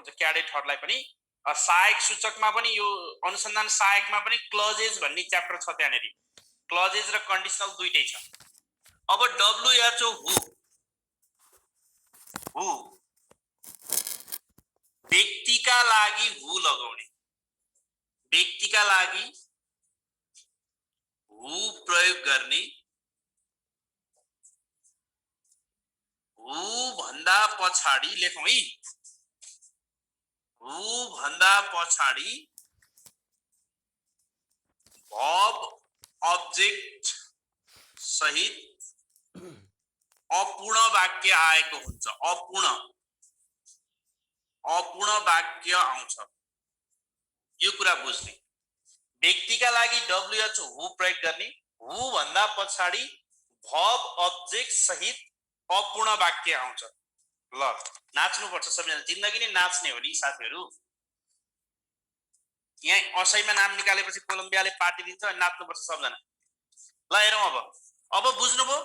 हुन्छ क्याडेटहरूलाई पनि सहायक सूचकमा पनि यो अनुसन्धान सहायकमा पनि क्लजेज भन्ने च्याप्टर छ त्यहाँनेरि क्लजेज र कन्डिसनल दुईटै छ अब WHO हु व्यक्तिका लागि हु लगाउने व्यक्तिका लागि हु प्रयोग गर्ने हु भन्दा पछाडी लेखौं है हु भन्दा पछाडी verb object सहित अपूर्ण वाक्य आएको हुन्छ अपूर्ण वाक्य आउँछ यो कुरा बुझ्ने व्यक्तिका लागि WHO हु प्रयोग गर्ने हु भन्दा पछाडी verb object सहित अपूर्ण वाक्य आउँछ ल नाच्नु पर्छ सबैजना जिन्दगी नै नाच्ने हो नि साथीहरु यहाँ असैमा नाम निकालेपछि कोलम्बियाले पार्टी दिन्छ अनि नाच्नु पर्छ सबजना ल हेरौं अब बुझ्नुभयो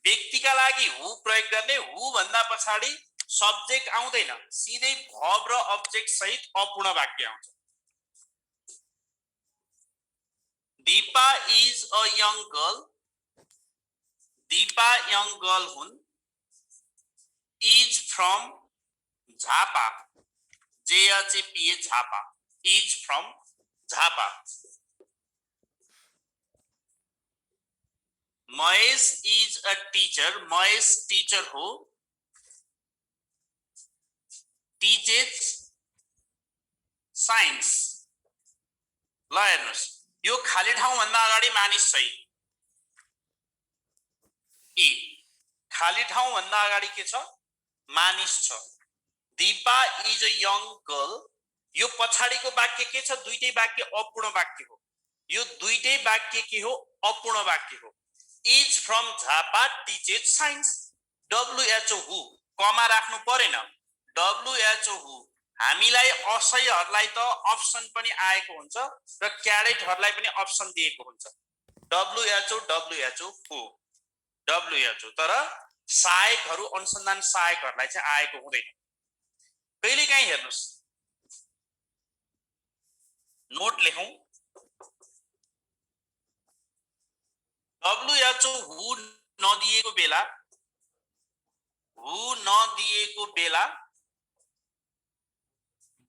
व्यक्तिका लागि हु प्रयोग गर्ने हु भन्दा पछाडी सब्जेक्ट आउँदैन सिधै verb र object सहित अपूर्ण वाक्य आउँछ Deepa is a young girl Deepa young girl हुन् is from Jhapa JHAPA Jhapa is from Jhapa Mahesh is a teacher Mahesh teacher who teaches science ल हेर्नुस् यो खाली ठाउँ भन्दा अगाडि मानिस छ ए खाली ठाउँ भन्दा अगाडि के छ मानिस छ Deepa is a young girl यो पछाडीको वाक्य के छ दुईटै वाक्य अपूर्ण वाक्य हो यो दुईटै वाक्य के हो अपूर्ण वाक्य हो is from Jhapa teaches science WHO who कमा राख्नु परेन WHO who हामीलाई असयहरुलाई त अप्सन पनि आएको हुन्छ र क्याडेटहरुलाई पनि अप्सन दिएको हुन्छ WHO WHO तर सहायकहरु अनुसन्धान सहायकहरुलाई चाहिँ आएको हुँदैन कहिलेकाहीँ हेर्नुस् नोट लेखौं WHO हु नदिएको बेला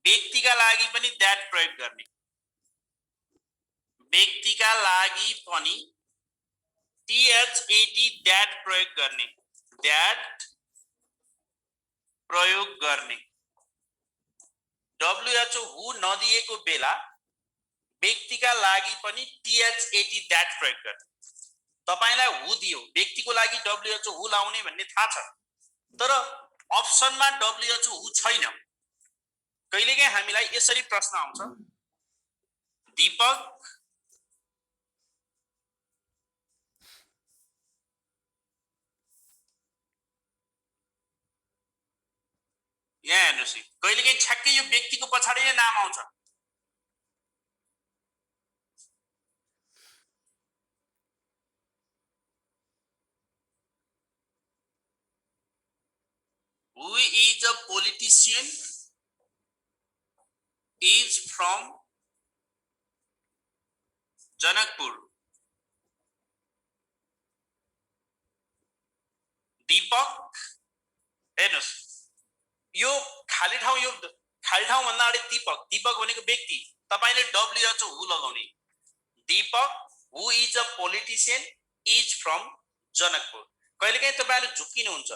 व्यक्तिका लागि पनि दैट प्रयोग गर्ने व्यक्तिका लागि पनि THAT दैट प्रयोग गर्ने WHO हु नदिएको बेला व्यक्तिका लागि पनि THAT दैट प्रयोग गर्ने तपाईलाई हु दियो व्यक्तिको लागि WHO हु लाउने भन्ने थाहा छ तर अप्सनमा WHO हु छैन कहिलेकाहीँ हामीलाई यसरी प्रश्न आउँछ दीपक यहाँ हेर्नुस् कहिलेकाहीँ ठ्याक्कै यो व्यक्तिको पछाडी नै नाम आउँछ Who is a politician is from Janakpur Deepak हेर्नुस् यो खाली ठाउँ भन्दा अगाडि दीपक भनेको व्यक्ति तपाईले WHO हु लगाउने Deepak who is a politician is from Janakpur कहिलेकाहीँ तपाईहरु झुक्किनुहुन्छ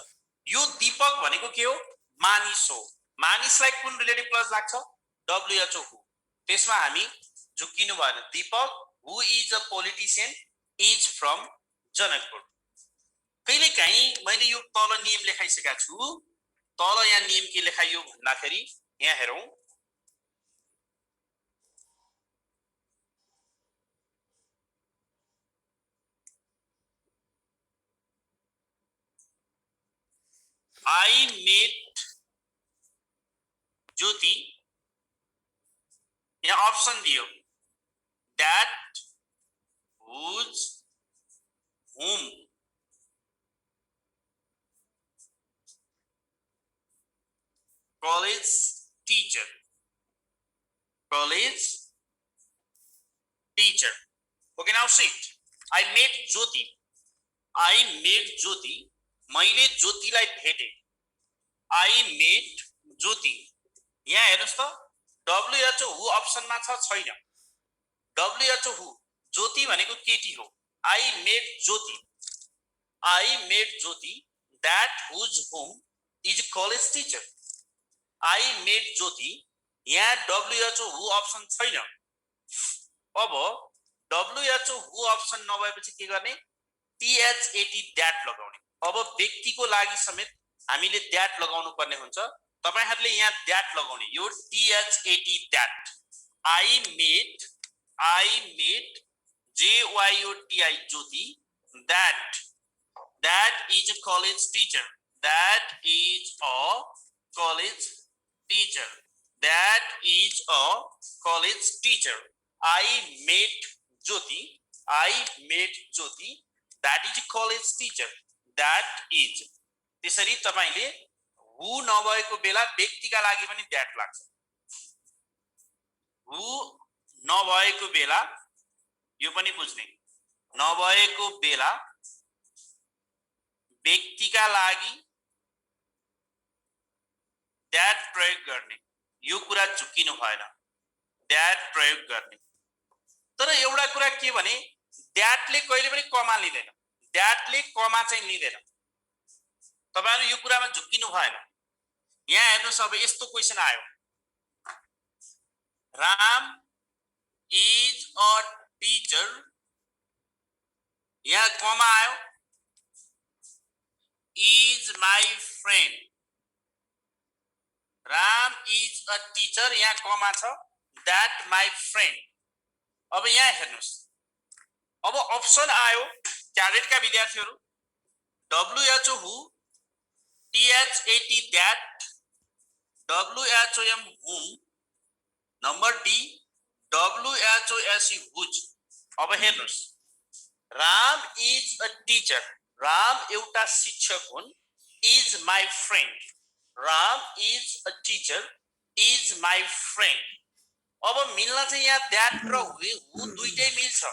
यो दीपक भनेको के हो मानिस हो मानिसलाई कुन रिलेटिभ क्लज लाग्छ WHO हु त्यसमा हामी झुक्किनु भएन Deepak who is a politician is from Janakpur कहिलेकाहीँ मैले यो तल नियम लेखाइसकेका छु तल यहाँ नियम के लेखाइयो भन्दाखेरि यहाँ हेरौं I met Jyoti यहाँ ऑप्शन दियो that whose whom college teacher. College teacher. Okay, now see it. I met Jyoti. I met Jyoti. मैले ज्योतिलाई भेटे. I met Jyoti. यहाँ हेर्नुस् त WHO हु अप्सनमा छ छैन. WHO हु ज्योति भनेको केटी हो. I met Jyoti. I met Jyoti, that whose whom is a college teacher. I met Jyoti. यहाँ WHO हु अप्सन छैन. अब WHO हु अप्सन नभएपछि के गर्ने? THAT that लगाउने. अब व्यक्तिको लागि समेत हामीले that लगाउनु पर्ने हुन्छ. तपाईहरुले यहाँ that लगाउने. यो THAT that. I met JYOTI Jyoti, that is a college teacher. That is a college teacher. That is a college teacher. I met Jyoti. That is a college teacher. That is. त्यसरी तपाईले हु नभएको बेला व्यक्तिका लागि पनि that लाग्छ. हु नभएको बेला यो पनि बुझ्ने. नभएको बेला व्यक्तिका लागि that प्रयोग गर्ने. यो कुरा झुकिनु भएन. that प्रयोग गर्ने. तर एउटा कुरा के भने that ले कहिले पनि कमा लिदैन. that ले कमा चाहिँ लिदैन. तपाईहरु यो कुरामा झुकिनु भएन. यहाँ हेर्नुस् अब यस्तो क्वेशन आयो. Ram is a teacher. यहाँ कमा आयो. Is my friend. Ram is a teacher. यहाँ कमा छ. That my friend. अब यहाँ हेर्नुस्. अब अप्सन आयो क्याडेट का विद्यार्थीहरु. WHO who, THAT that, WHOM whom, number D, WHOSE whose. अब हेर्नुस्. Ram is a teacher. Ram एउटा शिक्षक हुन्. Is my friend. Ram is a teacher. Is my friend. अब मिल्न चाहिँ यहाँ that र who दुईटै मिल्छ.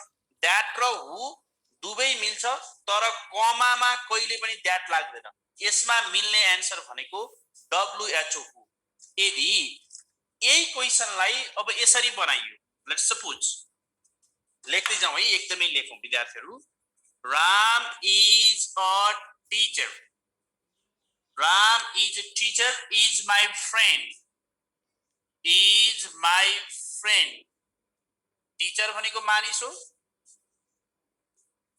that र who दुवै मिल्छ. तर कमामा कहिले पनि that लाग्दैन. यसमा मिल्ने आन्सर भनेको WHO who. यदि यही क्वेशनलाई अब यसरी बनाइयो. लेट्स सपोज लेख्दै जाउँ है. एकदमै लेखौं विद्यार्थीहरु. Ram is a teacher. Ram is a teacher. Is my friend. Is my friend. Teacher भनेको मानिस हो.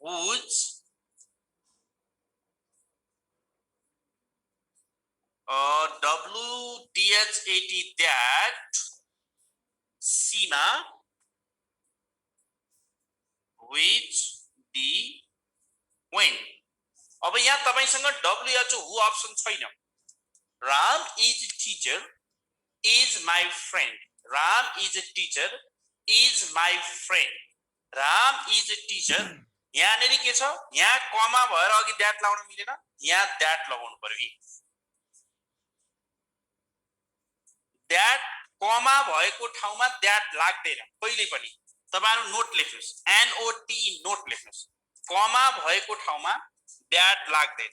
Whose WTHAT that Seema which the when. अब यहाँ तपाईसँग WHO who अप्सन छैन. Ram is a teacher. Is my friend. Ram is a teacher. Is my friend. Ram is a teacher. यहाँ नेरी के छ? यहाँ कमा भएर अघि that लगाउन मिलेन. यहाँ that लगाउनु पर्यो. that कमा भएको ठाउँमा that लाग्दैन कहिले पनि. तपाईहरु नोट लेख्नुस्. NOT नोट लेख्नुस्. कमा भएको ठाउँमा that लाग्दैन.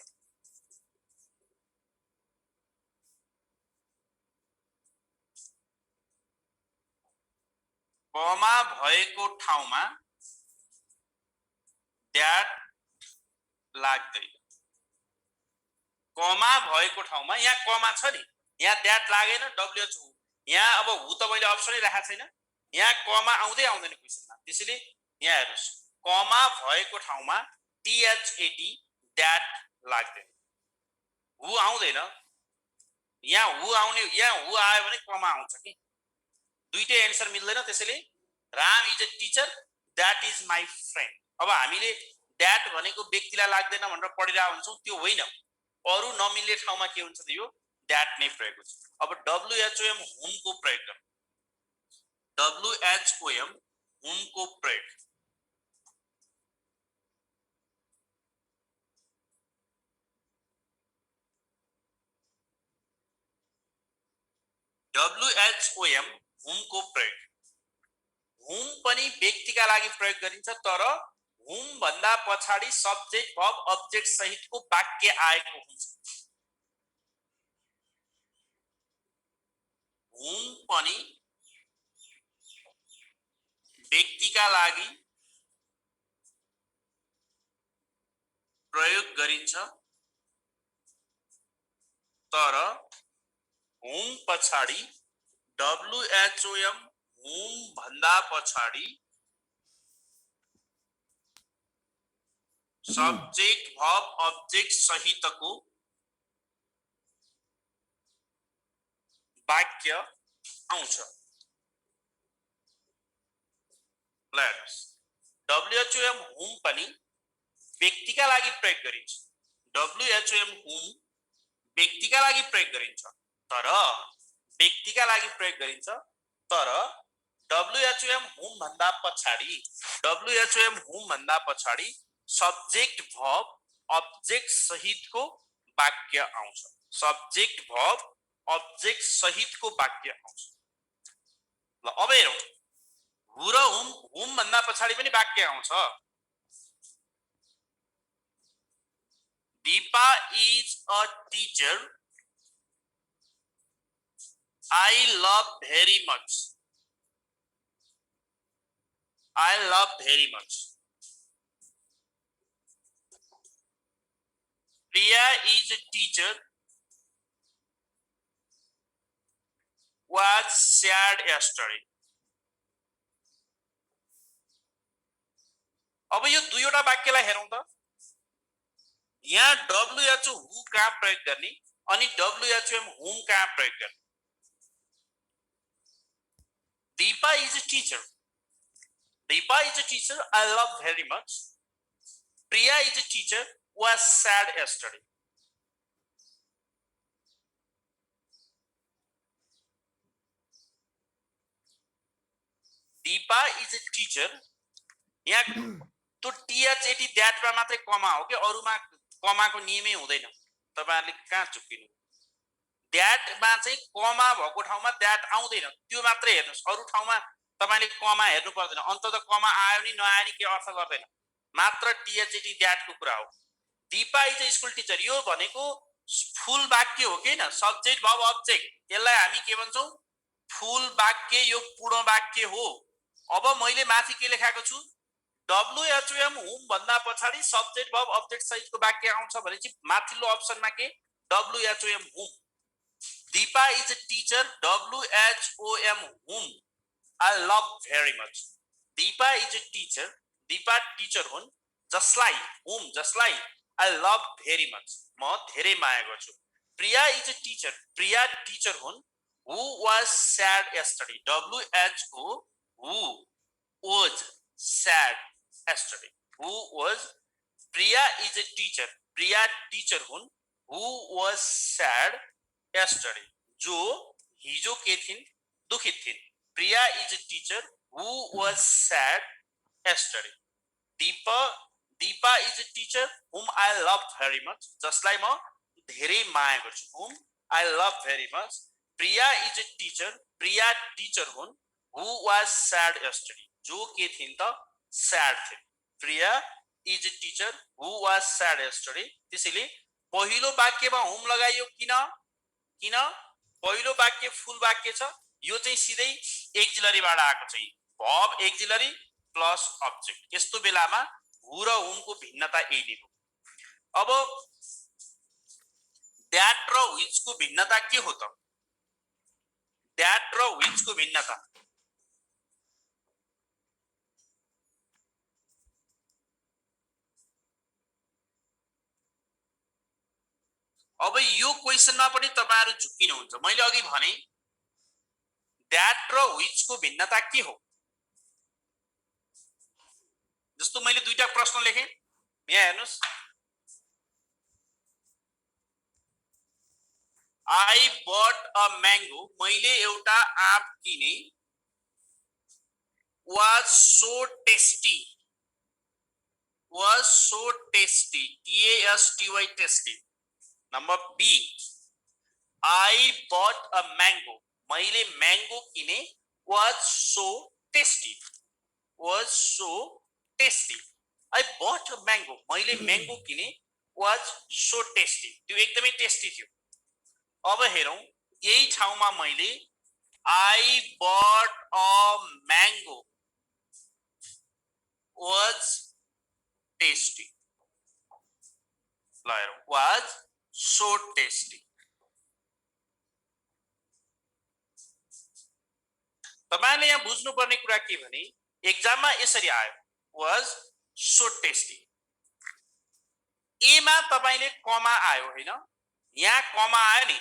कमा भएको ठाउँमा that लाग्दैन. कमा भएको ठाउँमा यहाँ कमा छ नि. यहाँ that लागेन. WHO यहाँ अब हु त मैले अप्सनै राखेको छैन. यहाँ कमा आउँदै आउँदैन क्वेशनमा. त्यसैले यहाँ हेर्नुस्. कमा भएको ठाउँमा THAT that लाग्दैन. हु आउँदैन. यहाँ हु आउने. यहाँ हु आयो भने कमा आउँछ कि. दुईटै आन्सर मिल्दैन. त्यसैले Ram is a teacher. That is my friend. अब हामीले that भनेको व्यक्तिलाई लाग्दैन भनेर पढिरा हुन्छौं. त्यो होइन. अरु नमिल्ने ठाउँमा के हुन्छ त यो that नै प्रयोग हुन्छ. अब WHOM whom को प्रयोग गर्नु. WHOM whom को प्रयोग. WHOM whom को प्रयोग whom पनि व्यक्तिका लागि प्रयोग गरिन्छ तर whom भन्दा पछाडी सब्जेक्ट verb अब्जेक्ट सहितको वाक्य आएको हुन्छ whom पनि व्यक्तिका लागि प्रयोग गरिन्छ तर whom पछाडी WHOM whom भन्दा पछाडी सब्जेक्ट verb अब्जेक्ट सहितको वाक्य आउँछ लेट्स WHOM whom पनि व्यक्तिका लागि प्रयोग गरिन्छ WHOM whom व्यक्तिका लागि प्रयोग गरिन्छ तर व्यक्तिका लागि प्रयोग गरिन्छ तर WHOM whom भन्दा पछाडी सब्जेक्ट verb अब्जेक्ट सहितको वाक्य आउँछ सब्जेक्ट verb अब्जेक्ट सहितको वाक्य आउँछ ल अब हेरौं who र whom भन्दा पछाडी पनि वाक्य आउँछ Deepa is a teacher I love very much Priya is a teacher was sad yesterday अब यो दुईवटा वाक्यलाई हेरौं त यहाँ WHO who कहाँ प्रयोग गर्ने अनि WHOM whom कहाँ प्रयोग गर्ने Deepa is a teacher I love very much Priya is a teacher was sad yesterday Deepa is a teacher यहाँ त्यो THAT that मा मात्रै कमा हो के अरुमा कमाको नियमै हुँदैन तपाईहरुले कहाँ चुक्किनु that मा चाहिँ कमा भएको ठाउँमा that आउँदैन त्यो मात्रै हेर्नुस् अरु ठाउँमा तपाईले कमा हेर्नु पर्दैन अन्तत कमा आयो नि नआयो नि के अर्थ गर्दैन मात्र THAT that को कुरा हो Deepa is a school teacher यो भनेको फुल वाक्य हो के न सब्जेक्ट verb अब्जेक्ट यसलाई हामी के भन्छौं फुल वाक्य यो पूर्ण वाक्य हो अब मैले माथि के लेखेको छु WHOM whom भन्दा पछाडी सब्जेक्ट verb अब्जेक्ट सहितको वाक्य आउँछ भनेपछि माथिल्लो अप्सनमा के WHOM whom Deepa is a teacher WHOM whom I love very much Deepa is a teacher Deepa teacher हुन् जसलाई whom जसलाई I love very much म धेरै माया गर्छु Priya is a teacher Priya teacher हुन् who was sad yesterday WHO who was sad yesterday who was Priya is a teacher Priya teacher हुन् who was sad yesterday जो हिजो के थिइन् दुखित थिइन् Priya is a teacher who was sad yesterday Deepa is a teacher whom I love very much जसलाई म धेरै माया गर्छु whom I love very much Priya is a teacher हुन् who was sad yesterday जो के थिइन् त sad थिइन् Priya is a teacher who was sad yesterday त्यसैले पहिलो वाक्यमा whom लगाइयो किन पहिलो वाक्य फुल वाक्य छ यो चाहिँ सिधै एक्जिलरी बाट आएको छ verb एक्जिलरी प्लस अब्जेक्ट यस्तो बेलामा who र whom को भिन्नता यही नै हो अब that र which को भिन्नता के हो त that र which को भिन्नता अब यो क्वेशनमा पनि तपाईहरु झुक्किनुहुन्छ मैले अघि भने that र which को भिन्नता के हो जस्तो मैले दुईटा प्रश्न लेखे यहाँ हेर्नुस् I bought a mango मैले एउटा आँप किने was so tasty TASTY tasty Number B I bought a mango मैले म्याङ्गो किने was so tasty. Was so tasty. I bought a mango. मैले म्याङ्गो किने was so tasty. त्यो एकदमै टेस्टी थियो. अब हेरौं यही ठाउँमा मैले I bought a mango was tasty. ल हेरौं was so tasty. तपाईले यहाँ बुझ्नुपर्ने कुरा के भने एक्जाममा यसरी आयो was so tasty. ए मा तपाईले कमा आयो हैन यहाँ कमा आयो नि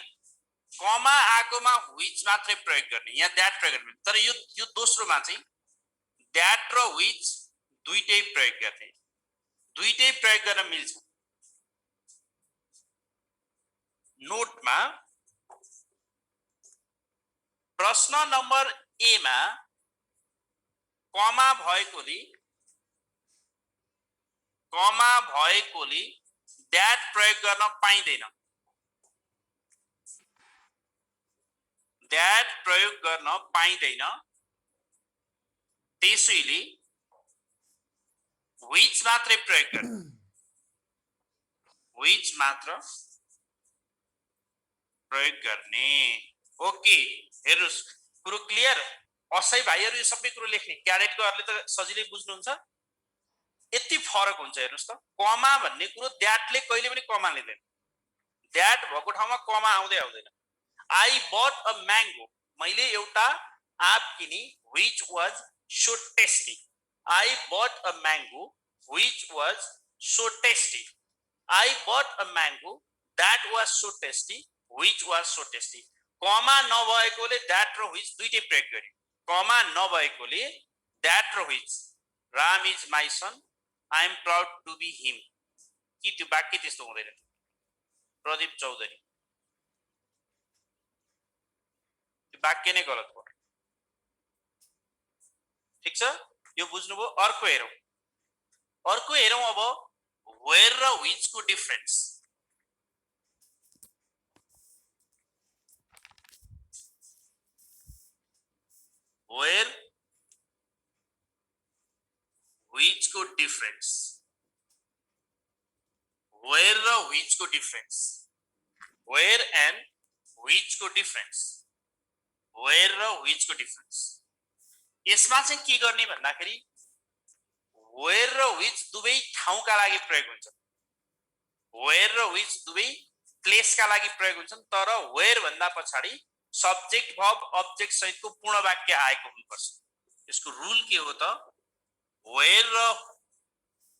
कमा आएकोमा which मात्रै प्रयोग गर्ने यहाँ that प्रयोग गर्ने तर यो दोस्रोमा चाहिँ that र which दुईटै प्रयोग गर्ने दुईटै प्रयोग गर्न मिल्छ नोटमा प्रश्न नम्बर ए मा कमा भएकोले that प्रयोग गर्न पाइदैन that प्रयोग गर्न पाइदैन त्यसैले which मात्रै प्रयोग गर्ने which मात्र प्रयोग गर्ने ओके हेर्नुस् कुरो क्लियर असै भाइहरु यो सबै कुरो लेख्ने क्याडेटकोहरुले त सजिलै बुझ्नुहुन्छ यति फरक हुन्छ हेर्नुस् त कमा भन्ने कुरो दैटले कहिले पनि कमा लिँदैन दैट भएको ठाउँमा कमा आउँदैन I bought a mango मैले एउटा आँप किने which was so tasty I bought a mango which was so tasty I bought a mango that was so tasty which was so tasty कमा नभएकोले that र which दुईटै प्रयोग गर्यो कमा नभएकोले that र which Ram is my son I am proud to be him कि त्यो वाक्य त्यस्तो हुँदैन प्रदीप चौधरी त्यो वाक्य नै गलत भयो ठीक छ यो बुझ्नुभयो अर्को हेरौं अब where र which को डिफरेन्स where which को डिफरेन्स where र which को डिफरेन्स where and which को डिफरेन्स where र which को डिफरेन्स यसमा चाहिँ के गर्ने भन्दाखेरि where र which दुवै ठाउँका लागि प्रयोग हुन्छ where र which दुवै प्लेस का लागि प्रयोग हुन्छन् तर where भन्दा पछाडी सब्जेक्ट verb अब्जेक्ट सहितको पूर्ण वाक्य आएको हुनुपर्छ यसको रुल के हो त where र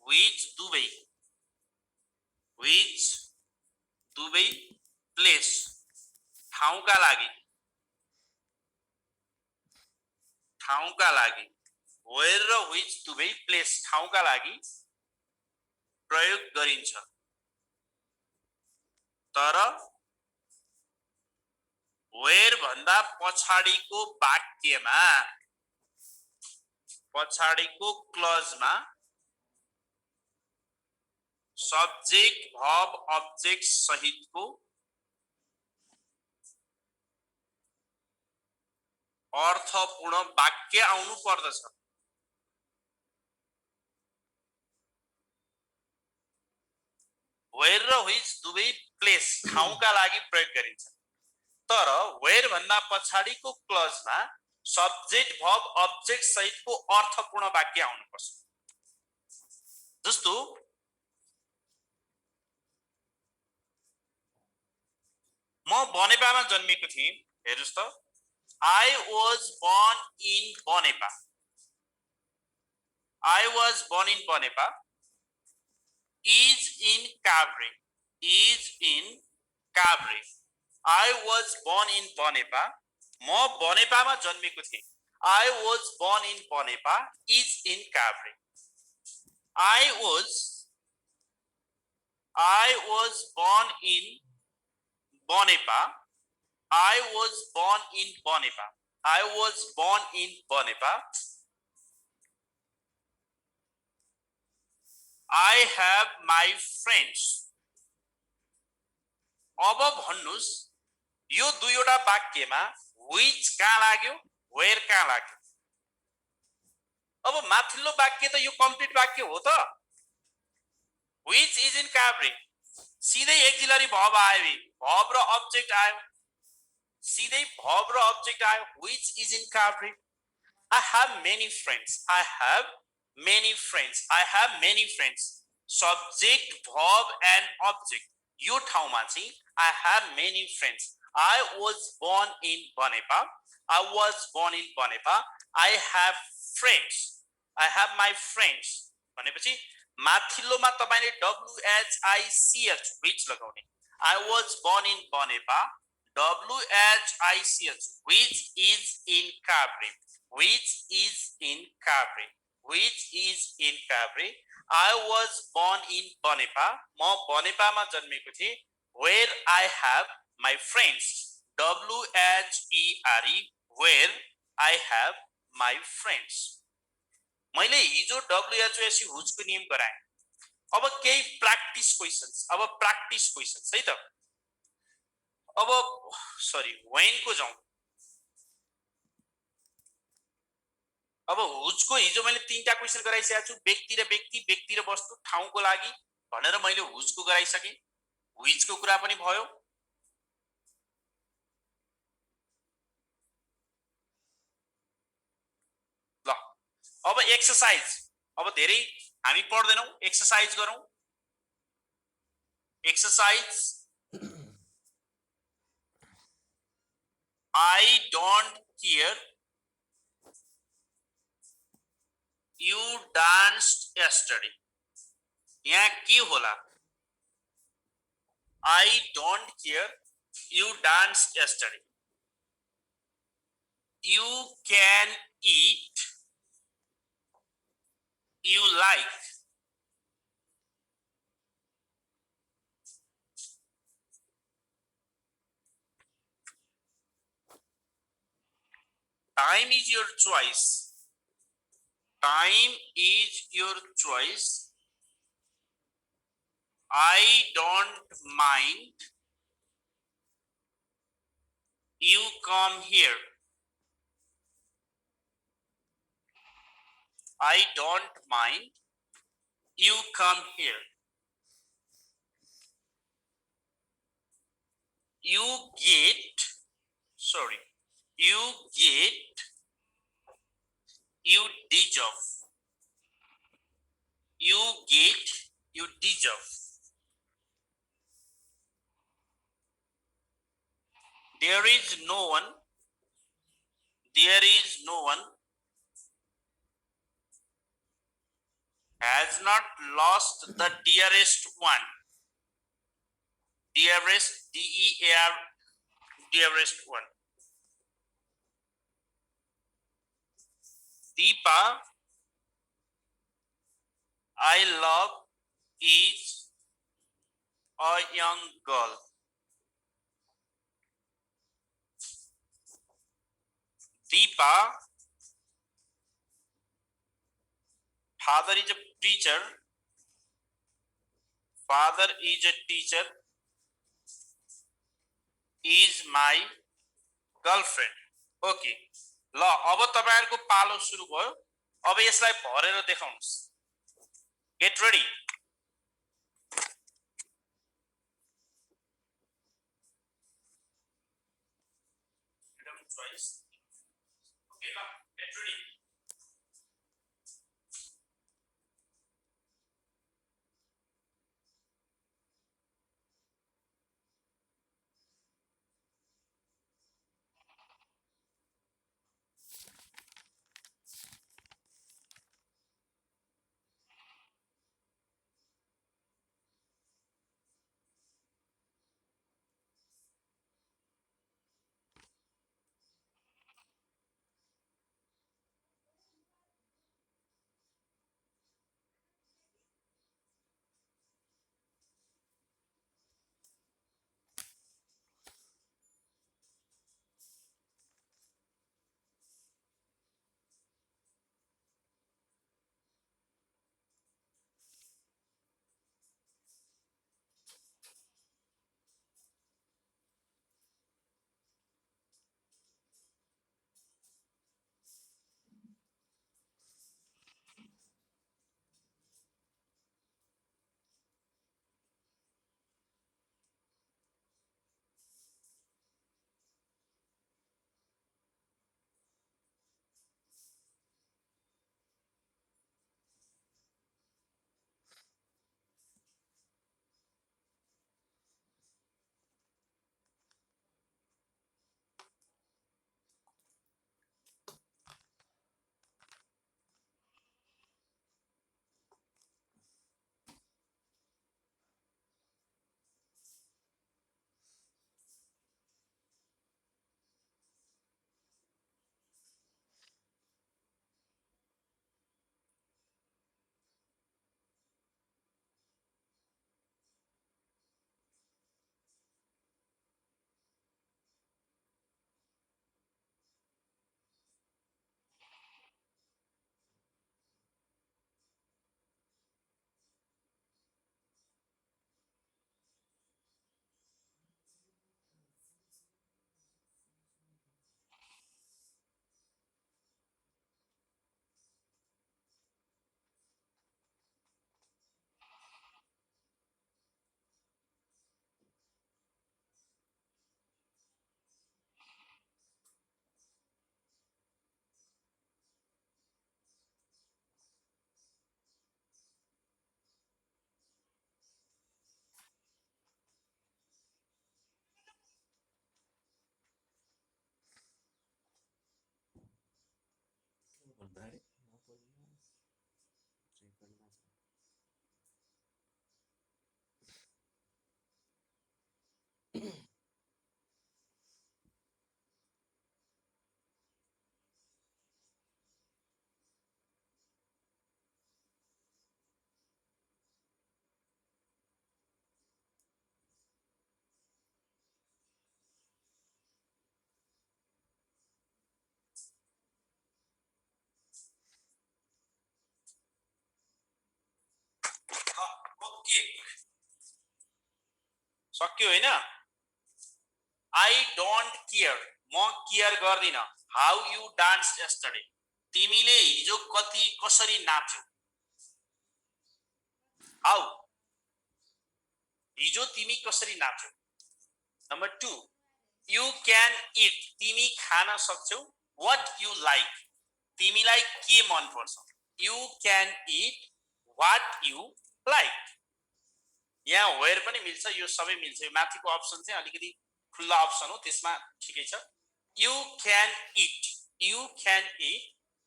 which दुवै प्लेस ठाउँका लागि where र which दुवै प्लेस ठाउँका लागि प्रयोग गरिन्छ तर where भन्दा पछाडीको वाक्यमा पछाडीको क्लजमा सब्जेक्ट verb अब्जेक्ट सहितको अर्थपूर्ण वाक्य आउनु पर्दछ where र which दुवै प्लेस ठाउँका लागि प्रयोग गरिन्छ तर where भन्दा पछाडीको क्लजमा सब्जेक्ट verb अब्जेक्ट सहितको अर्थपूर्ण वाक्य आउनु पर्छ जस्तो म बनेपामा जन्मेको थिएँ हेर्नुस् त I was born in Bonepa. I was born in Bonepa. Is in Cabri. Is in Cabri. I was born in Bonepa. म बनेपामा जन्मेको थिएँ I was born in Bonepa. Is in Cabri. I was born in Bonepa. I was born in Bonepa. I was born in Bonepa. I have my friends. अब भन्नुस् यो दुईवटा वाक्यमा which कहाँ लाग्यो, where कहाँ लाग्यो। अब माथिल्लो वाक्य त यो कम्प्लिट वाक्य हो त, which is in काभ्रे, सिधै एक्जिलरी भर्ब आयो, भर्ब र अब्जेक्ट आयो, सिधै भर्ब र अब्जेक्ट आयो, which is in Kavre. I have many friends, I have many friends, I have many friends, subject verb and object, यो ठाउँमा चाहिँ I have many friends, I was born in Banepa, I was born in Banepa, I have friends, I have my friends भनेपछि माथिल्लोमा तपाईले WHICH which लगाउने, I was born in Banepa, WHICH which is in Kabri, which is in Kabri, which is in Kabri, I was born in Banepa, म बनेपामा जन्मेको थिए, where I have my friends, WHERE where I have my friends। मैले हिजो WHOSE whose को नियम गराएँ। अब केही प्र्याक्टिस क्वेशन्स, अब प्र्याक्टिस क्वेशन्स है त। अब सरी when को जाउँ। अब हुज को हिजो मैले तीनटा क्वेशन गराइसकेको छु, व्यक्ति र व्यक्ति, व्यक्ति र वस्तु, ठाउँको लागि भनेर मैले हुज को गराइसके, व्हिच को कुरा पनि भयो। ल अब एक्सरसाइज, अब धेरै हामी पढ्दैनौ, एक्सरसाइज गरौँ। Exercise I don't care you danced yesterday, यहाँ के होला? I don't care you danced yesterday, you can eat you like, time is your choice, time is your choice, I don't mind you come here, I don't mind you come here, you get sorry you get you deserve, you get you deserve, there is no one has not lost the dearest one, dearest DEAR dearest one, Deepa I love is a young girl, Deepa father is a teacher, father is a teacher is my girlfriend। Okay ल अब तपाईहरुको पालो सुरु भयो। अब यसलाई भरेर देखाउनुस्। Get ready. Freedom choice. Okay ल गेट रेडी। ओके सक्यो हैन आई डोन्ट केयर म केयर गर्दिन हाउ यु डान्स यस्टरडे तिमीले हिजो कसरी नाच्यौ हाउ हिजो तिमी कसरी नाच्यौ नम्बर 2 यु क्यान इट तिमी खान सक्छौ व्हाट यु लाइक तिमीलाई के मन पर्छ you can eat what you like यहाँ वेयर पनि मिल्छ यो सबै मिल्छ यो माथिको अप्सन चाहिँ अलिकति खुल्ला अप्सन हो त्यसमा ठिकै छ you can eat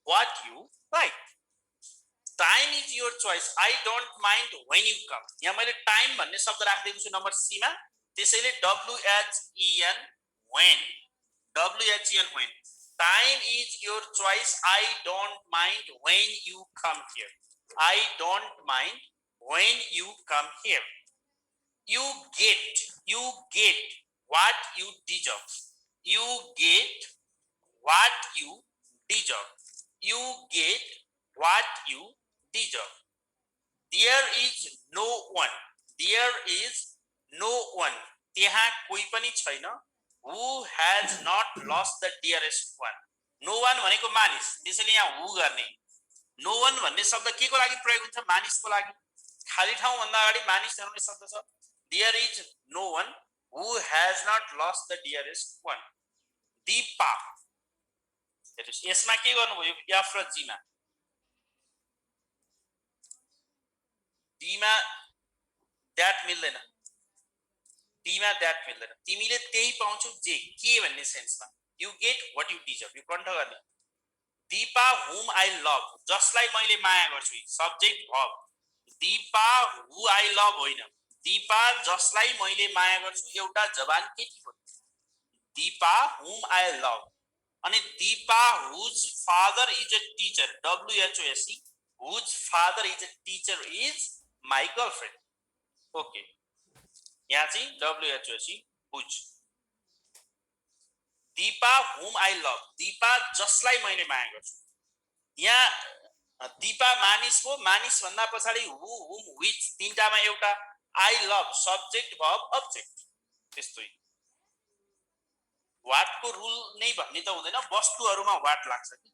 what you like time is your choice I don't mind when you come यहाँ मैले टाइम भन्ने शब्द राखिदिएको छु नम्बर सी मा त्यसैले WHEN when time is your choice I don't mind when you come here I don't mind when you come here you get what you deserve you get what you deserve you get what you deserve there is no one त्यहाँ कोही पनि छैन who has not lost the dearest one no one भनेको मानिस त्यसैले यहाँ who गर्ने no one भन्ने शब्द के को लागि प्रयोग हुन्छ मानिसको लागि खाली ठाउँ भन्दा अगाडि मानिस ल्याउने शब्द छ there is no one who has not lost the dearest one Deepa यसमा के गर्नुभयो F र G मा D मा that मिल्दैन D मा that मिल्दैन तिमीले त्यही पाउँछौ जे के भन्ने सेन्समा you get what you deserve यो कन्ठ गर्ने Deepa whom I love जसलाई मैले माया गर्छु subject verb Deepa who I love होइन Deepa जसलाई मैले माया गर्छु एउटा जवान केटी हो Deepa whom I love अनि Deepa whose father is a teacher WHOSE whose father is a teacher is my girlfriend okay यहाँ चाहिँ WHOSE whose Deepa whom I love Deepa जसलाई मैले माया गर्छु यहाँ Deepa मानिस हो मानिस भन्दा पछाडी who whom which तीनटामा एउटा I love subject verb object त्यस्तै what को रुल नै भन्ने त हुँदैन वस्तुहरुमा what लाग्छ कि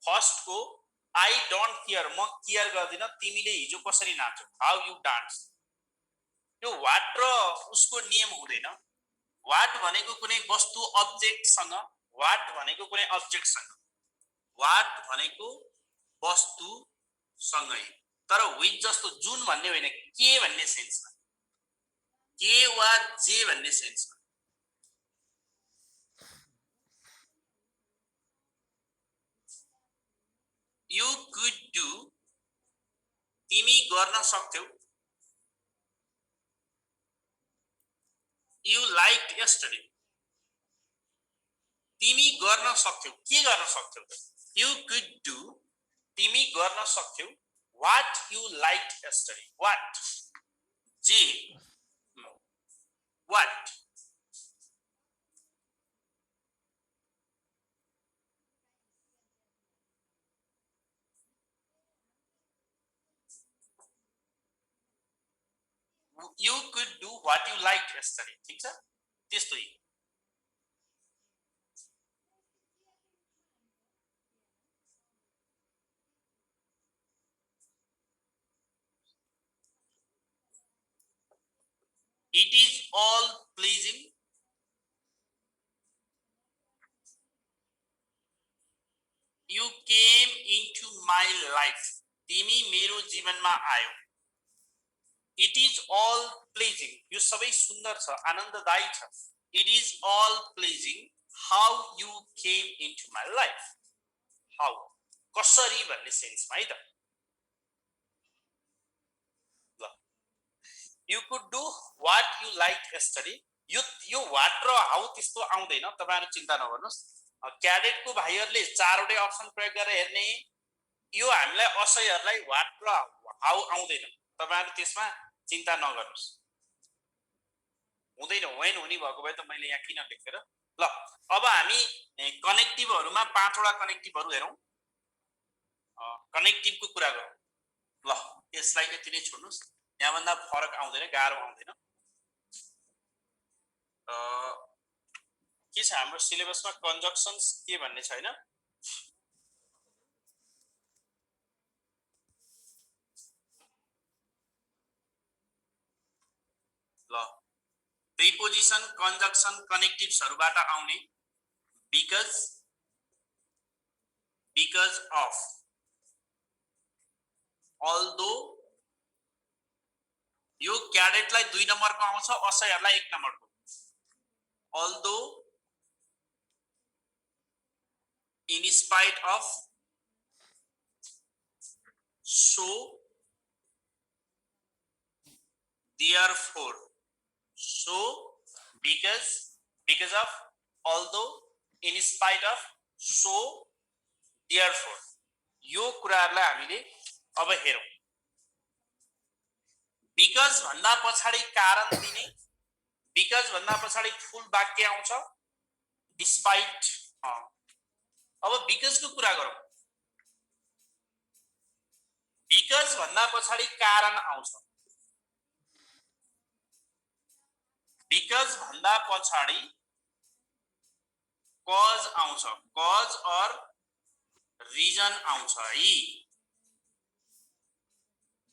फर्स्ट को I don't care म केयर गर्दिन तिमीले हिजो कसरी नाच्यौ how you dance यो what र उसको नियम हुँदैन what भनेको कुनै वस्तु अब्जेक्ट सँग what भनेको कुनै अब्जेक्ट सँग what भनेको वस्तु सँगै तर विथ जस्तो जुन भन्ने होइन के भन्ने सेन्समा के वा जे भन्ने सेन्समा you could do तिमी गर्न सक्थ्यौ you liked yesterday तिमी गर्न सक्थ्यौ के गर्न सक्थ्यौ you could do तिमी गर्न सक्थ्यौ what you liked yesterday what J what you could do what you liked yesterday ठीक छ त्यस्तै it is all pleasing you came into my life तिमी मेरो जीवनमा आयौ it is all pleasing यो सबै सुन्दर छ आनन्ददायी छ it is all pleasing how you came into my life. How, कसरी भन्ने सेन्समा है त। ल, you could do what you liked yesterday. यो what र how त्यस्तो आउँदैन, तपाईहरु चिन्ता नगर्नुस्। क्याडेटको भाइहरुले चारवटै अप्सन प्रयोग गरेर हेर्ने, यो हामीलाई असयहरुलाई what र how आउँदैन, तपाईहरु त्यसमा चिन्ता नगर्नुस्। हुँदैन, when हुने भएको भए त मैले यहाँ किन लेखेर। ल, अब हामी कनेक्टिभहरुमा पाँचवटा कनेक्टिभहरु हेरौं। कनेक्टिभको कुरा गरौं। ल, यसलाई यति नै छोड्नुस्, यहाँ भन्दा फरक आउँदैन, गाह्रो आउँदैन। के छ हाम्रो सिलेबसमा कन्जक्सन्स के भन्ने छैन। ल, प्रिपोजिसन, कन्जक्सन, कनेक्टिभ्सहरुबाट आउने because of, although, यो क्याडेटलाई 2 नम्बरको आउँछ, असयहरुलाई 1 नम्बरको। although, in spite of, so, therefore, so, because of, although, in spite of, so, therefore, यो कुराहरुलाई हामीले अब हेरौं। because भन्दा पछाडी कारण दिने, because भन्दा पछाडी फुल वाक्य आउँछ, despite। अब because को कुरा गरौं। because भन्दा पछाडी कारण आउँछ, because भन्दा पछाडी cause आउँछ, cause or reason आउँछ है।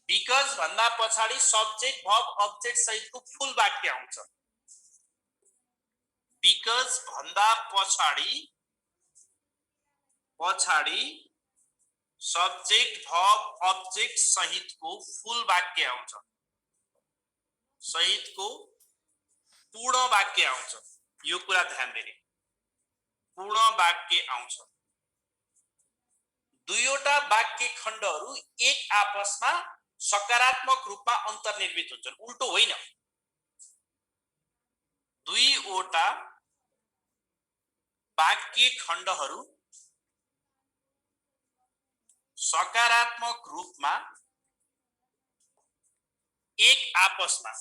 because भन्दा पछाडी सब्जेक्ट वर्ब अब्जेक्ट सहितको फुल वाक्य आउँछ। because भन्दा पछाडी सब्जेक्ट वर्ब अब्जेक्ट सहितको फुल वाक्य आउँछ, सहितको पूर्ण वाक्य आउँछ। यो कुरा ध्यान दिने, पूर्ण वाक्य आउँछ। दुईवटा वाक्य खण्डहरु एक आपसमा सकारात्मक रूपमा अन्तर्निर्मित हुन्छन्, उल्टो होइन। दुईवटा वाक्य खण्डहरु सकारात्मक रूपमा एक आपसमा,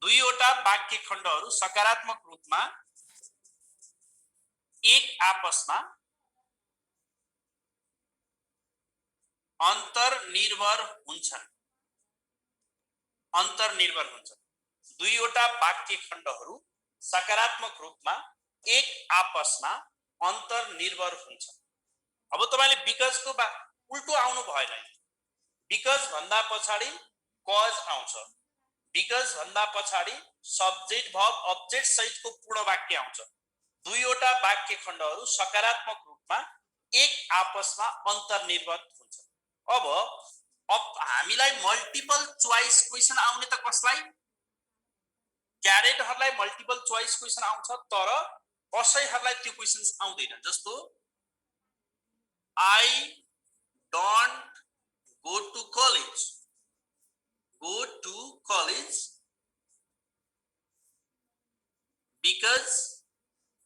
दुईवटा वाक्य खण्डहरु सकारात्मक रूपमा एक आपसमा अन्तर्निर्भर हुन्छन्, अन्तर्निर्भर हुन्छन्। दुईवटा वाक्य खण्डहरु सकारात्मक रूपमा एक आपसमा अन्तर्निर्भर हुन्छन्। अब तपाईले because को उल्टो आउनु भएन। because भन्दा पछाडी cause आउँछ, because भन्दा पछाडी सब्जेक्ट वर्ब अब्जेक्ट सहितको पूर्ण वाक्य आउँछ। दुईवटा वाक्य खण्डहरु सकारात्मक रूपमा एक आपसमा अन्तर्निर्भर हुन्छन्। अब हामीलाई मल्टिपल चोइस क्वेशन आउने त कसलाई? क्याडेटहरुलाई मल्टिपल चोइस क्वेशन आउँछ, तर कसैहरुलाई त्यो क्वेशन्स आउँदैन। जस्तो I don't go to college, because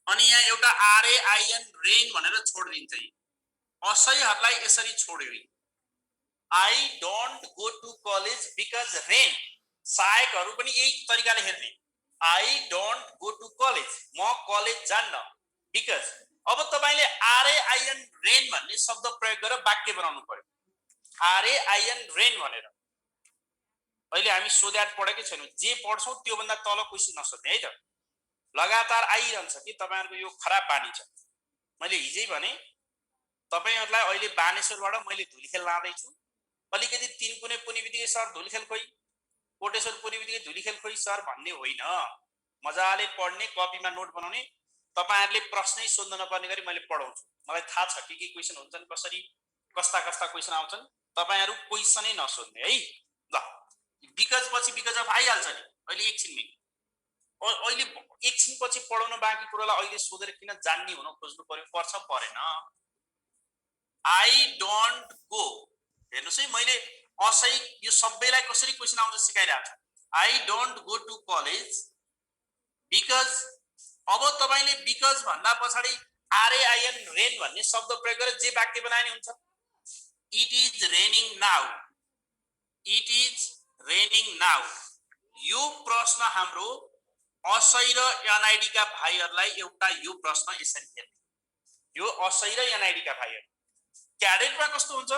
अनि यहाँ एउटा RAIN rain भनेर छोड्दिन्छ। असयहरुलाई यसरी छोड्यो। I don't go to college because rain, सहायकहरु पनि यही तरिकाले हेर्ने। I don't go to college, म कलेज जान्न, because। अब तपाईले RAIN rain भन्ने शब्द प्रयोग गरेर वाक्य बनाउनु पर्यो। RAIN rain भनेर अहिले हामी सो दैट पढेकै छैनौं, जे पढ्छौं त्यो भन्दा तल क्वेशन नसोध्ने है त। लगातार आइरहन्छ कि तपाईहरुको यो खराब बानी छ। मैले हिजै भने तपाईहरुलाई अहिले बानेश्वरबाट मैले धुलीखेल लाँदै छु, अलिकति तीन कुने पुनि बित्तिकै सर धुलीखेल खोइ, कोटेश्वर पुनि बित्तिकै धुलीखेल खोइ सर भन्ने होइन। मजाले पढ्ने, कपीमा नोट बनाउने, तपाईहरुले प्रश्नै सोध्न नपर्ने गरी मैले पढाउँछु। मलाई थाहा छ के क्वेशन हुन्छन्, कसरी कस्ता क्वेशन आउँछन्, तपाईहरु क्वेशनै नसोध्ने है। ल, बिकज पछि बिकज अफ आइहाल्छ नि, अहिले एकछिनमै अहिले एकछिनपछि पढाउन बाँकी कुरालाई अहिले सोधेर किन जान्ने हुन खोज्नु पर्छ परेन? आई डोन्ट गो, हेर्नुस् है मैले असही यो सबैलाई कसरी क्वेशन आउँछ सिकाइरहेको छु। I don't go to college because, अब तपाईले बिकज भन्दा पछाडी RAIN रेन भन्ने शब्द प्रयोग गरेर जे वाक्य बनाए हुन्छ। It is raining now, it is raining now. यो प्रश्न हाम्रो असही र एनआईडी का भाइहरुलाई एउटा यो प्रश्न यसरी हेर्नु। यो असही र एनआईडी का भाइहरु क्याडेटमा कस्तो हुन्छ?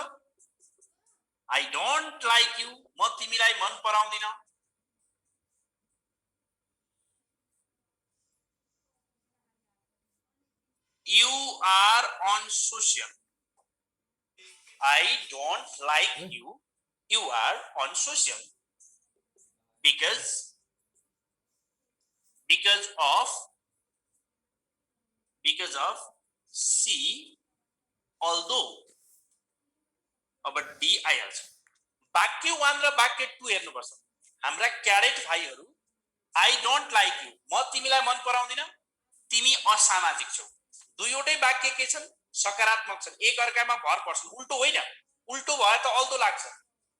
आई डोन्ट लाइक यु, म तिमीलाई मन पराउँदिन। You are unsocial. I don't like you. You are unsocial. Because of C, although. अब D आइहाल्छ। वाक्य 1 र वाक्य 2 हेर्नुपर्छ। हाम्रा cadet भाइहरु, I don't like you, म तिमीलाई मन पराउँदिन, तिमी असामाजिक छौ। दुईवटै वाक्य के छन्? सकारात्मक छन्, एक अर्कामा भर पर्छन्। उल्टो होइन, उल्टो भए त अल्दो लाग्छ।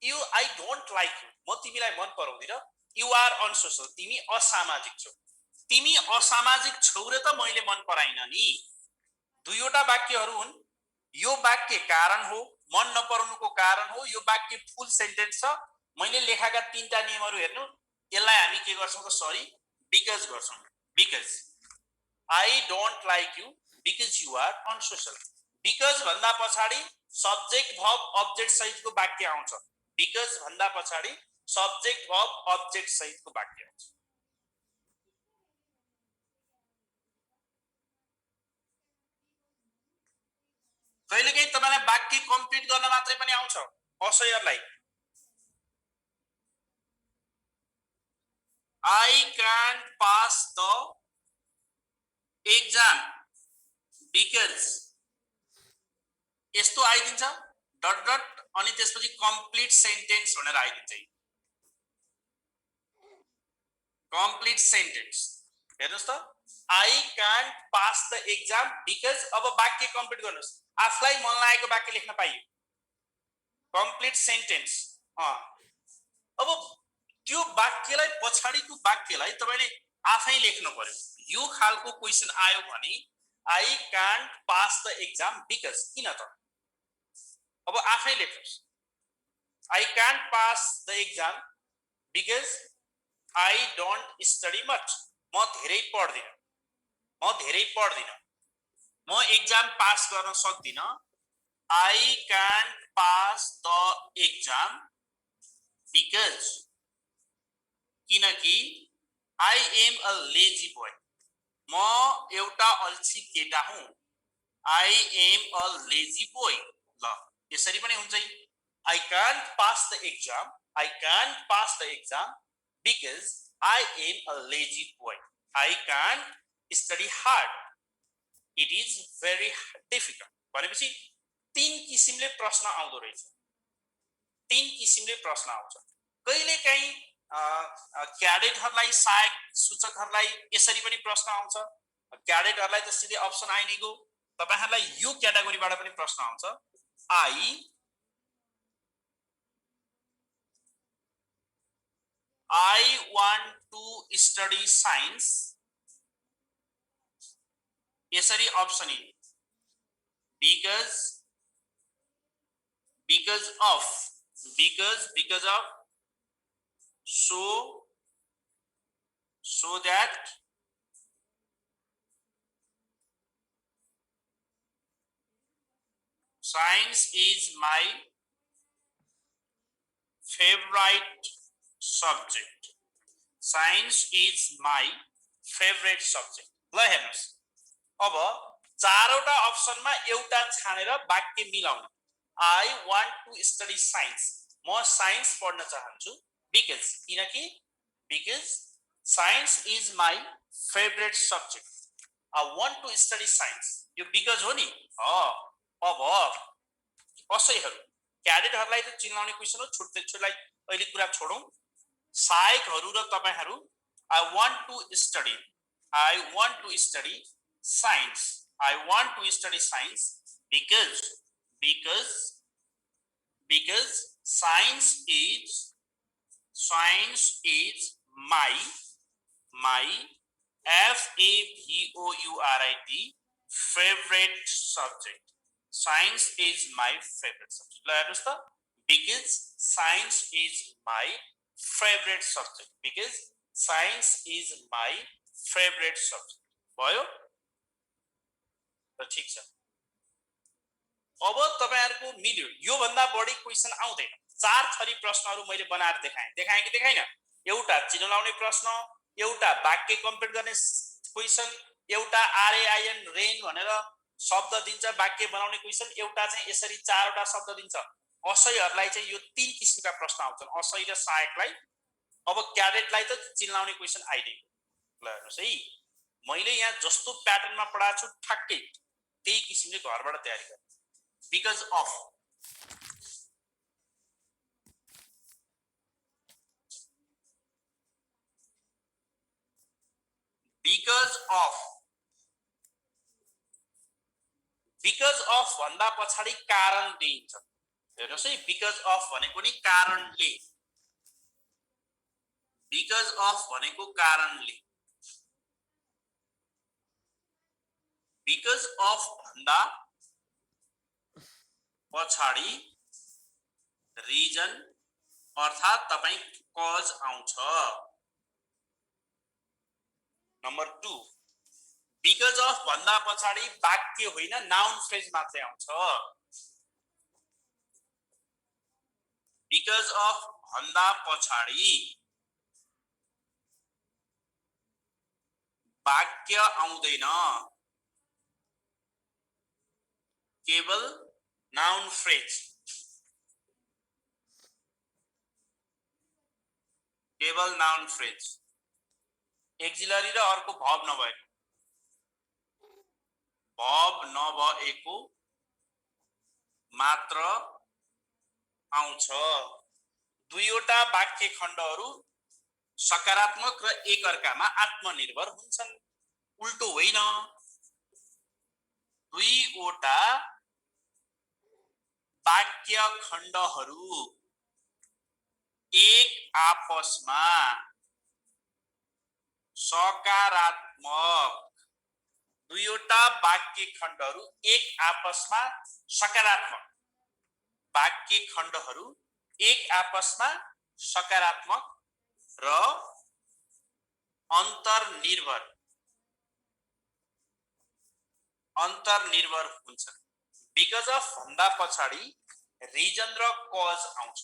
You I don't like you, म तिमीलाई मन पराउँदिन, यु आर अनसोशल, तिमी असामाजिक छौ। तिमी असामाजिक छौ र त मैले मन पराइन नि। दुईवटा वाक्यहरू हुन्। यो वाक्य कारण हो, मन नपराउनुको कारण हो। यो वाक्य फुल सेन्टेन्स छ। मैले लेखेका तीनटा नियमहरू हेर्नु। यसलाई हामी के गर्छौं त? सरी, बिकज गर्छौं। Because I don't like you because you are unsocial. Because भन्दा पछाडी सब्जेक्ट verb object सहितको वाक्य आउँछ। because भन्दा पछाडी सब्जेक्ट verb object सहितको वाक्य आउँछ। कहिलेकाहीँ तपाईलाई वाक्य कम्प्लिट गर्न मात्रै पनि आउँछ असयहरूलाई। I can't pass the exam because यस्तो आइदिन्छ डट डट अनि त्यसपछि कम्प्लिट सेन्टेन्स भनेर आइदिन्छ। कम्प्लिट सेन्टेन्स हेर्नुस् त, I can't pass the exam because. अब वाक्य कम्प्लिट गर्नुस्, आफुलाई मन लागेको वाक्य लेख्न पाइयो। Complete sentence. अब त्यो वाक्यलाई पछाडीको वाक्यलाई तपाईले आफै लेख्नु पर्यो। यो खालको क्वेशन आयो भने I can't pass the exam because, किन त? अब आफै लेख्नुस्, I can't pass the exam because I don't study much, म धेरै पढ्दिन, म एक्जाम पास गर्न सक्दिन। I can't pass the exam because, किनकि I am a lazy boy, म एउटा अल्छी केटा हुँ। I am a lazy boy. ल यसरी पनि हुन्छ। I can't pass the exam, I can't pass the exam because I am a lazy boy. I can't study hard, it is very difficult. भनेपछि तीन किसिमले प्रश्न आउँदो रहेछ। तीन किसिमले प्रश्न आउँछ। कहिलेकाहीँ क्याडेटहरूलाई, सहायक सूचकहरूलाई यसरी पनि प्रश्न आउँछ। क्याडेटहरूलाई त सिधै अप्सन आइ नै गयो। तपाईहरुलाई यो क्याटेगोरीबाट पनि प्रश्न आउँछ। I want to study science. यसरी option A, because of so that science is my favorite subject. Science is my favorite subject. ल हेर्नुस्, अब चारवटा अप्सनमा एउटा छानेर वाक्य मिलाउनु। I want to study science, म साइन्स पढ्न चाहन्छु। because, किनकि science is my favorite subject. I want to study science, यो because हो नि। अब असयहरू, क्याडेटहरूलाई त चिनाउने क्वेशन हो। छुट्टै अहिले कुरा छोडौं। सहायकहरू र तपाईहरु I want to study science. I want to study science because science is my FAVOURIT favorite subject. Science is my favorite subject. ल हेर्नुस् त, because science is my favorite subject. Because science is my favorite subject. भयो? त ठीक छ। अब तपाईहरुको मिल्यो। यो भन्दा बढी क्वेशन आउँदैन। 4 थरी प्रश्नहरु मैले बनाएर देखाएँ कि देखाइन? एउटा चिन्ह लाउने प्रश्न, एउटा वाक्य कम्प्लिट गर्ने क्वेशन, एउटा RAIN रेन भनेर शब्द दिन्छ वाक्य बनाउने क्वेशन, एउटा चाहिँ यसरी 4 वटा शब्द दिन्छ। असहीहरुलाई चाहिँ यो 3 किसिमका प्रश्न आउँछन्, असही र सहायकलाई। अब क्याडेटलाई त चिन्ह लाउने क्वेशन आइदियो। ल हेर्नुस् है, मैले यहाँ जस्तो प्याटर्नमा पढाएको छु ठ्याक्कै त्यही किसिमले घरबाट तयारी गर्नु। because of भन्दा पछाडी कारण दिइन्छ। हेर्नुस् है, because of भनेको नि कारणले, because of भनेको कारणले, because of भन्दा पछाडी रिजन अर्थात तपाई कज आउँछ। नम्बर 2, because of भन्दा पछाडी वाक्य होइन नाउन फ्रेज मात्रै आउँछ। because of भन्दा पछाडी वाक्य आउँदैन, केवल नाउन फ्रेज, केवल नाउन फ्रेज, एक्जिलरी र अर्को भर्ब नभएको मात्र आउँछ। दुईवटा वाक्य खण्डहरू सकारात्मक र एकअर्कामा आत्मनिर्भर हुन्छन्, उल्टो होइन। दुईवटा वाक्य खण्डहरू एक आपसमा सकारात्मक, दुईवटा वाक्य खण्डहरू एक आपसमा सकारात्मक, वाक्य खण्डहरू एक आपसमा सकारात्मक र अन्तर्निर्भर हुन्छन्। because of भन्दा पछाडी रिजन र कज आउँछ।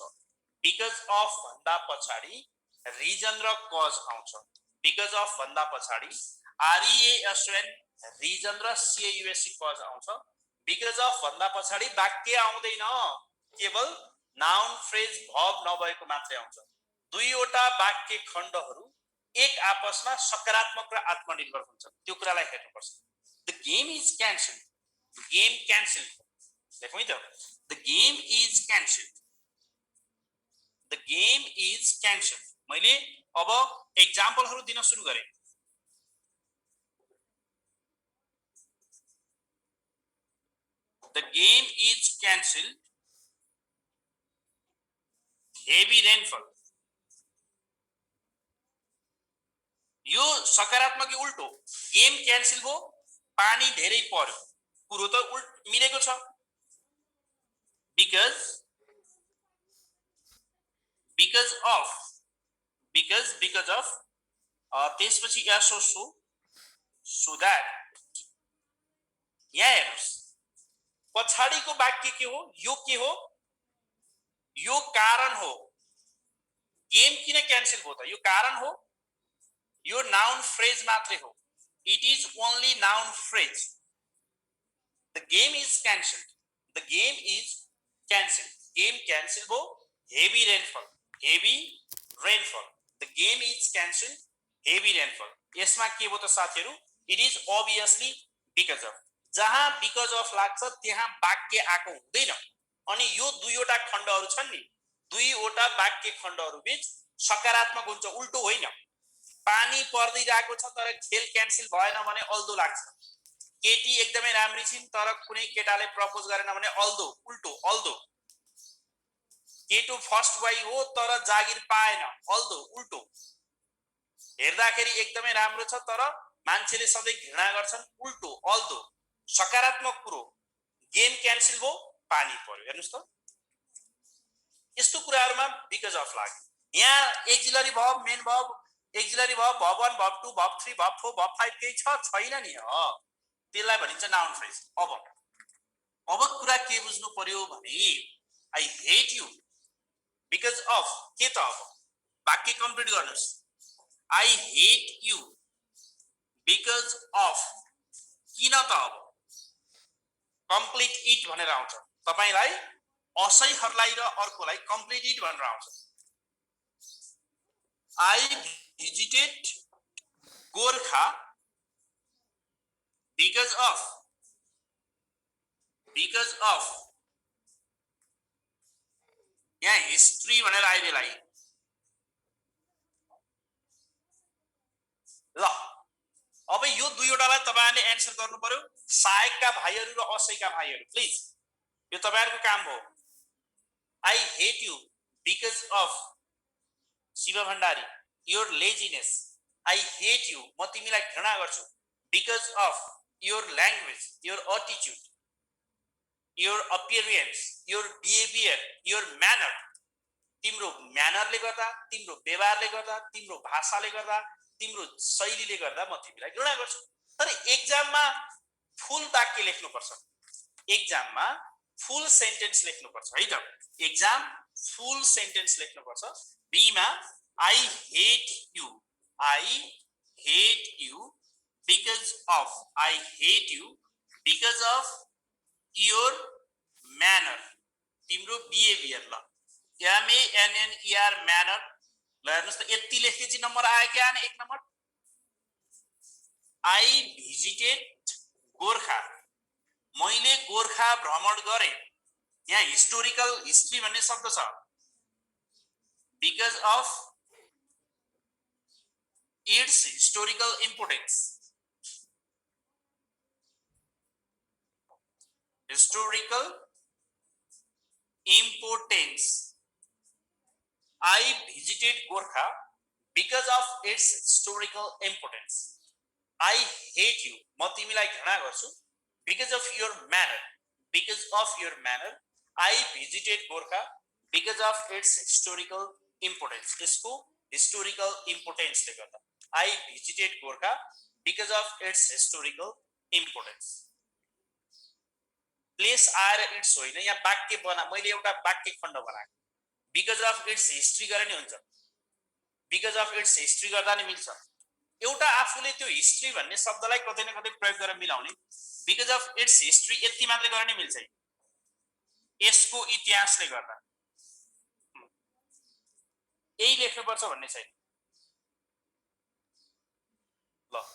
because of भन्दा पछाडी रिजन र कज आउँछ। because of भन्दा पछाडी REASN रिजन र CAUSC कज आउँछ। because of भन्दा पछाडी वाक्य आउँदैन, केवल नाउन फ्रेज भर्ब नभएको मात्रै आउँछ। दुईवटा वाक्य खण्डहरू एक आपसमा सकारात्मक र आत्मनिर्भर हुन्छन्, त्यो कुरालाई हेर्नुपर्छ। The game is cancelled. The game cancelled. देखौँ है त, the game is cancelled. The game is cancelled. मैले अब एक्जाम्पलहरु दिन सुरु गरे। The game is cancelled. Heavy rainfall. यो सकारात्मक उल्टो, गेम क्यान्सल भयो, पानी धेरै पर्यो, कुरो त मिलेको छ। because of त्यसपछि so that, यहाँ हेर्नुस् पछाडीको वाक्य के हो, यो के हो, यो कारण हो। गेम किन क्यान्सल भयो त, यो कारण हो, यो नाउन फ्रेज मात्रै हो। It is only noun phrase. The game is cancelled. The game is cancelled. Game cancel भयो, heavy rainfall. Heavy rainfall. The game is cancelled. Heavy rainfall. यसमा के भयो त साथीहरु, it is obviously because of. जहाँ because of लाग्छ त्यहाँ वाक्य आको हुँदैन। अनि यो दुईवटा खण्डहरु छन् नि, दुईवटा वाक्य खण्डहरु बीच सकारात्मक हुन्छ, उल्टो होइन। पानी पर्दिरहेको छ तर खेल क्यान्सल भएन भने अल्दो लाग्छ। केटी एकदमै राम्री छिन् तर कुनै केटाले प्रपोज गरेन भने अल्दो, उल्टो अल्दो। केटो फर्स्ट वाइ हो तर जागिर पाएन, अल्दो उल्टो। हेर्दाखेरि एकदमै राम्रो छ तर मान्छेले सधैँ घृणा गर्छन्, उल्टो अल्दो। सकारात्मक कुरो, गेम क्यान्सल भयो, पानी पर्यो। हेर्नुस् त यस्तो कुराहरुमा बिकज अफ लाग्यो। यहाँ axillary verb, main verb, axillary verb, verb 1, verb 2, verb 3, verb 4, verb 5 केही छैन नि। त्यसलाई भनिन्छ नाउन फ्रेज। अब कुरा के बुझ्नु पर्यो भने I hate you because of के त अब वाक्य कम्प्लिट गर्नुस्। I hate you because of किन त अब कम्प्लिट इट भनेर आउँछ। तपाईलाई असैहरुलाई र अर्कोलाई कम्प्लिट इट भनेर आउँछ। I visited Gorkha because of यहाँ हिस्ट्री भनेर आइदेलाई। ल अब यो दुईवटालाई तपाईहरुले एन्सर गर्नु पर्यो। सहायकका भाइहरु र असहायकका भाइहरु प्लिज यो तपाईहरुको काम हो। I hate you because of Shiv Bhandari your laziness. I hate you म तिमीलाई घृणा गर्छु because of your language, your attitude, your appearance, your behaviour, your manner. तिम्रो म्यानरले गर्दा, तिम्रो व्यवहारले गर्दा, तिम्रो भाषाले गर्दा, तिम्रो शैलीले गर्दा म तिमीलाई घृणा गर्छु। तर एक्जाममा फुल वाक्य लेख्नुपर्छ। एक्जाममा फुल सेन्टेन्स लेख्नुपर्छ है त। एक्जाम फुल सेन्टेन्स लेख्नुपर्छ। बी मा I hate you, I hate you because of, I hate you because of your manner, तिम्रो बिहेभियर। ल MANNER म्यानर। ल हेर्नुस् त यति लेखेपछि नम्बर आयो कि आएन? 1 नम्बर। आई भिजिटेड गोरखा, मैले गोरखा भ्रमण गरे। यहाँ हिस्टोरिकल हिस्ट्री भन्ने शब्द छ। Because of its historical importance, historical importance. I visited Gorkha because of its historical importance. I hate you म तिमीलाई घृणा गर्छु because of your manner, because of your manner. I visited Gorkha because of its historical importance. यसको historical importance ले गर्दा I visited Gorkha because of its historical importance. Place आएर it's होइन, यहाँ वाक्य बना। मैले एउटा वाक्य खण्ड बनाएको। बिकज अफ इट्स हिस्ट्री गरे नि हुन्छ, बिकज अफ इट्स हिस्ट्री गर्दा नि मिल्छ। एउटा आफूले त्यो हिस्ट्री भन्ने शब्दलाई कतै न कतै प्रयोग गरेर मिलाउने। बिकज अफ इट्स हिस्ट्री यति मात्रै गर्ने मिल्छ, यसको इतिहासले गर्दा यही लेख्नुपर्छ भन्ने छैन। ल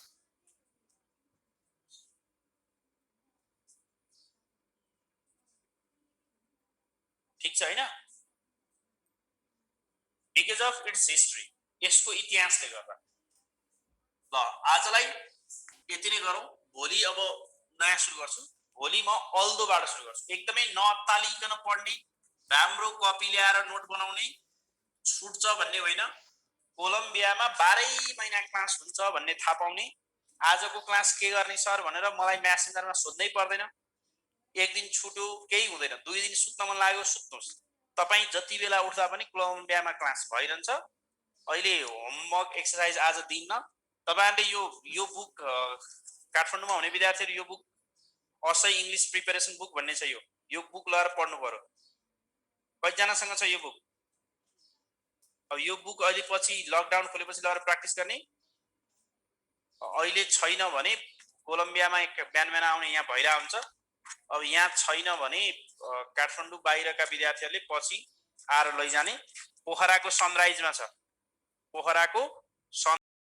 ठीक छ हैन? बिकज अफ इट्स हिस्ट्री, यसको इतिहासले गर्दा। ल आजलाई यति नै गरौँ। भोलि अब नयाँ सुरु गर्छु। भोलि म अल्दोबाट सुरु गर्छु। एकदमै नअत्तालिकन पढ्ने, राम्रो कपी ल्याएर नोट बनाउने, छुट्छ भन्ने होइन। कोलम्बियामा 12 महिना क्लास हुन्छ भन्ने थाहा पाउने। आजको क्लास के गर्ने सर भनेर मलाई मेसेन्जरमा सोध्नै पर्दैन। एक दिन छुट्यो केही हुँदैन, 2 दिन सुत्न मन लाग्यो सुत्नुस्। तपाई जति बेला उठ्दा पनि कोलम्बियामा क्लास भइरहन्छ। अहिले होमवर्क एक्सरसाइज आज दिन्न। तपाईहरुले यो बुक काठमाडौँमा हुने विद्यार्थीहरु यो बुक असै इंग्लिश प्रिपरेसन बुक भन्ने छ। यो बुक लिएर पढ्नु पर्यो। कतिजनासँग छ यो बुक? अब यो बुक अहिले पछि लकडाउन खोलेपछि लिएर प्र्याक्टिस गर्ने। अहिले छैन भने कोलम्बियामा बिहान बिहान आउने यहाँ भइरा हुन्छ। अब यहाँ छैन भने काठमाडौँ बाहिरका विद्यार्थीहरुले पछि आएर लैजाने। पोखराको सनराइजमा छ। पोखराको